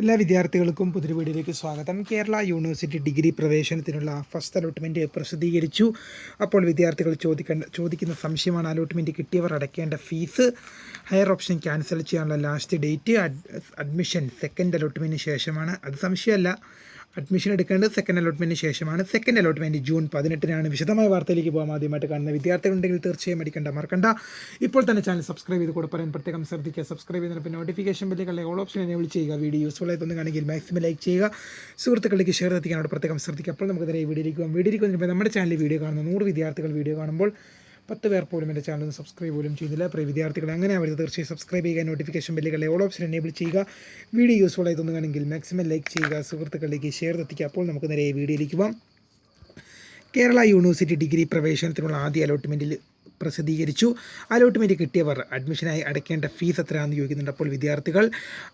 എല്ലാ വിദ്യാർത്ഥികൾക്കും പുതിയ വീഡിയോയിലേക്ക് സ്വാഗതം. കേരള യൂണിവേഴ്സിറ്റി ഡിഗ്രി പ്രവേശനത്തിനുള്ള ഫസ്റ്റ് അലോട്ട്മെൻറ്റ് പ്രസിദ്ധീകരിച്ചു. അപ്പോൾ വിദ്യാർത്ഥികൾ ചോദിക്കുന്ന സംശയമാണ് അലോട്ട്മെൻറ്റ് കിട്ടിയവർ അടയ്ക്കേണ്ട ഫീസ്, ഹയർ ഓപ്ഷൻ ക്യാൻസൽ ചെയ്യാനുള്ള ലാസ്റ്റ് ഡേറ്റ്, അഡ്മിഷൻ സെക്കൻഡ് അലോട്ട്മെൻറ്റിന് ശേഷമാണ്. അത് സംശയമല്ല, അഡ്മിഷൻ എടുക്കേണ്ടത് സെക്കൻഡ് അലോട്ട്മെൻറ്റിന് ശേഷമാണ്. സെക്കൻഡ് അലോട്ട്മെൻറ്റ് ജൂൺ 18-നാണ്. വിശദമായ വാർത്തയിലേക്ക് പോകാം. ആദ്യമായിട്ട് കാണുന്ന വിദ്യാർത്ഥികളുണ്ടെങ്കിൽ തീർച്ചയായും മറക്കണ്ട. ഇപ്പോൾ തന്നെ ചാനൽ സബ്സ്ക്രൈബ് ചെയ്ത് കൂടെ പറയാൻ പ്രത്യേകം ശ്രദ്ധിക്കുക. സബ്സ്ക്രൈബ് ചെയ്യുന്നതിന് നോട്ടിഫിക്കേഷൻ ബെല്ലുകളെ ഓൾ ഓപ്ഷൻ എനേബിൾ ചെയ്യുക. വീഡിയോ യൂസ്ഫുൾ ആയി തോന്നുകയാണെങ്കിൽ മാക്സിമം ലൈക്ക് ചെയ്യുക. സുഹൃത്തുക്കളിലേക്ക് ഷെയർ എത്തിക്കാനോട് പ്രത്യേകം ശ്രദ്ധിക്കുക. അപ്പോൾ നമുക്ക് നേരെ വീഡിയോയിലേക്ക് പോകാം. വീഡിയോയിലേക്ക് നമ്മുടെ ചാനലിൽ വീഡിയോ കാണുന്ന 100 വിദ്യാർത്ഥികൾ വീഡിയോ കാണുമ്പോൾ 10 പേർ പോലും എൻ്റെ ചാനൽ സബ്സ്ക്രൈബ് പോലും ചെയ്യുന്നില്ല. പ്രിയ വിദ്യാർത്ഥികൾ, അങ്ങനെ അവർ തീർച്ചയായും സബ്സ്ക്രൈബ് ചെയ്യുക. നോട്ടിഫിക്കേഷൻ ബെല്ലുകളെ ഓൾ ഓപ്ഷൻ എനേബിൾ ചെയ്യുക. വീഡിയോ യൂസ്ഫുൾ ആയി തോന്നുകയാണെങ്കിൽ മാക്സിമം ലൈക്ക് ചെയ്യുക. സുഹൃത്തുക്കളിലേക്ക് ഷെയർ എത്തിക്കുക. അപ്പോൾ നമുക്ക് നേരെ വീഡിയോയിലേക്ക് പോകാം. കേരള യൂണിവേഴ്സിറ്റി ഡിഗ്രി പ്രവേശനത്തിനുള്ള ആദ്യ അലോട്ട്മെൻറ്റിൽ പ്രസിദ്ധീകരിച്ചു. അലോട്ട്മെൻറ്റ് കിട്ടിയവർ അഡ്മിഷനായി അടയ്ക്കേണ്ട ഫീസ് എത്രയാണെന്ന് ചോദിക്കുന്നുണ്ട്. അപ്പോൾ വിദ്യാർത്ഥികൾ,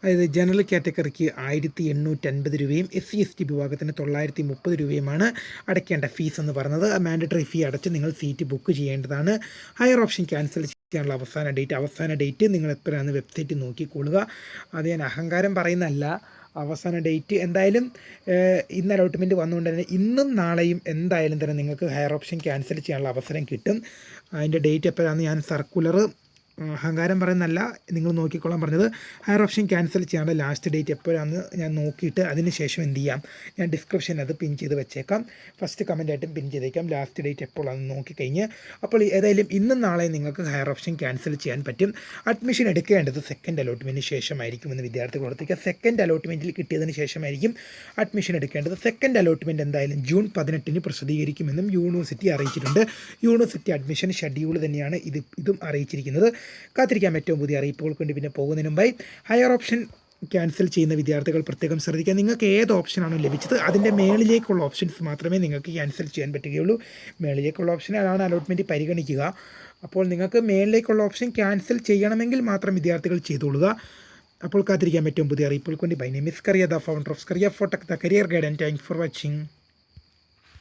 അതായത് ജനറൽ കാറ്റഗറിക്ക് 1850 രൂപയും SC/ST വിഭാഗത്തിന് 930 രൂപയുമാണ് അടയ്ക്കേണ്ട ഫീസ് എന്ന് പറയുന്നത്. മാൻഡറ്ററി ഫീ അടച്ച് നിങ്ങൾ സീറ്റ് ബുക്ക് ചെയ്യേണ്ടതാണ്. ഹയർ ഓപ്ഷൻ ക്യാൻസൽ ചെയ്യാനുള്ള അവസാന ഡേറ്റ് നിങ്ങൾ എപ്പോഴാണ് വെബ്സൈറ്റ് നോക്കിക്കൊള്ളുക. അത് ഞാൻ അഹങ്കാരം പറയുന്നതല്ല. അവസാന ഡേറ്റ് എന്തായാലും ഇന്ന് അലോട്ട്മെൻറ്റ് വന്നുകൊണ്ട് തന്നെ ഇന്നും നാളെയും എന്തായാലും തന്നെ നിങ്ങൾക്ക് ഹയർ ഓപ്ഷൻ ക്യാൻസൽ ചെയ്യാനുള്ള അവസരം കിട്ടും. അതിൻ്റെ ഡേറ്റ് എപ്പോഴാണെന്ന് ഞാൻ സർക്കുലർ അഹങ്കാരം പറയുന്നല്ല, നിങ്ങൾ നോക്കിക്കൊള്ളാൻ പറഞ്ഞത്. ഹയർ ഓപ്ഷൻ ക്യാൻസൽ ചെയ്യാനുള്ള ലാസ്റ്റ് ഡേറ്റ് എപ്പോഴാണെന്ന് ഞാൻ നോക്കിയിട്ട് അതിന് ശേഷം എന്ത് ചെയ്യാം, ഞാൻ ഡിസ്ക്രിപ്ഷൻ അത് പിൻ ചെയ്ത് വെച്ചേക്കാം. ഫസ്റ്റ് കമൻറ്റായിട്ടും പിൻ ചെയ്തേക്കാം. ലാസ്റ്റ് ഡേറ്റ് എപ്പോഴാണെന്ന് നോക്കിക്കഴിഞ്ഞ് അപ്പോൾ ഏതായാലും ഇന്നും നാളെ നിങ്ങൾക്ക് ഹയർ ഓപ്ഷൻ ക്യാൻസൽ ചെയ്യാൻ പറ്റും. അഡ്മിഷൻ എടുക്കേണ്ടത് സെക്കൻഡ് അലോട്ട്മെൻറ്റിന് ശേഷമായിരിക്കുമെന്ന് വിദ്യാർത്ഥികൾ ഓർത്തിക്കുക. സെക്കൻഡ് അലോട്ട്മെൻറ്റിൽ കിട്ടിയതിന് ശേഷമായിരിക്കും അഡ്മിഷൻ എടുക്കേണ്ടത്. സെക്കൻഡ് അലോട്ട്മെൻറ്റ് എന്തായാലും ജൂൺ 18-ന് പ്രസിദ്ധീകരിക്കുമെന്നും യൂണിവേഴ്സിറ്റി അറിയിച്ചിട്ടുണ്ട്. യൂണിവേഴ്സിറ്റി അഡ്മിഷൻ ഷെഡ്യൂൾ തന്നെയാണ് ഇതും അറിയിച്ചിരിക്കുന്നത്. കാത്തിരിക്കാം ഏറ്റവും പുതിയ അറിയിപ്പുകൾക്ക് വേണ്ടി. പിന്നെ പോകുന്നതിന് മുമ്പായി ഹയർ ഓപ്ഷൻ ക്യാൻസൽ ചെയ്യുന്ന വിദ്യാർത്ഥികൾ പ്രത്യേകം ശ്രദ്ധിക്കുക. നിങ്ങൾക്ക് ഏത് ഓപ്ഷനാണോ ലഭിച്ചത് അതിൻ്റെ മേളിലേക്കുള്ള ഓപ്ഷൻസ് മാത്രമേ നിങ്ങൾക്ക് ക്യാൻസൽ ചെയ്യാൻ പറ്റുകയുള്ളൂ. മേളിലേക്കുള്ള ഓപ്ഷനാണ് അലോട്ട്മെൻറ്റ് പരിഗണിക്കുക. അപ്പോൾ നിങ്ങൾക്ക് മേളിലേക്കുള്ള ഓപ്ഷൻ ക്യാൻസൽ ചെയ്യണമെങ്കിൽ മാത്രം വിദ്യാർത്ഥികൾ ചെയ്തോളുക. അപ്പോൾ കാത്തിരിക്കാം ഏറ്റവും പുതിയ അറിയിപ്പുകൾക്ക് വേണ്ടി. My name is Kariya, the founder of Kariya ഫോട്ടക്, the career guide, and thanks for watching.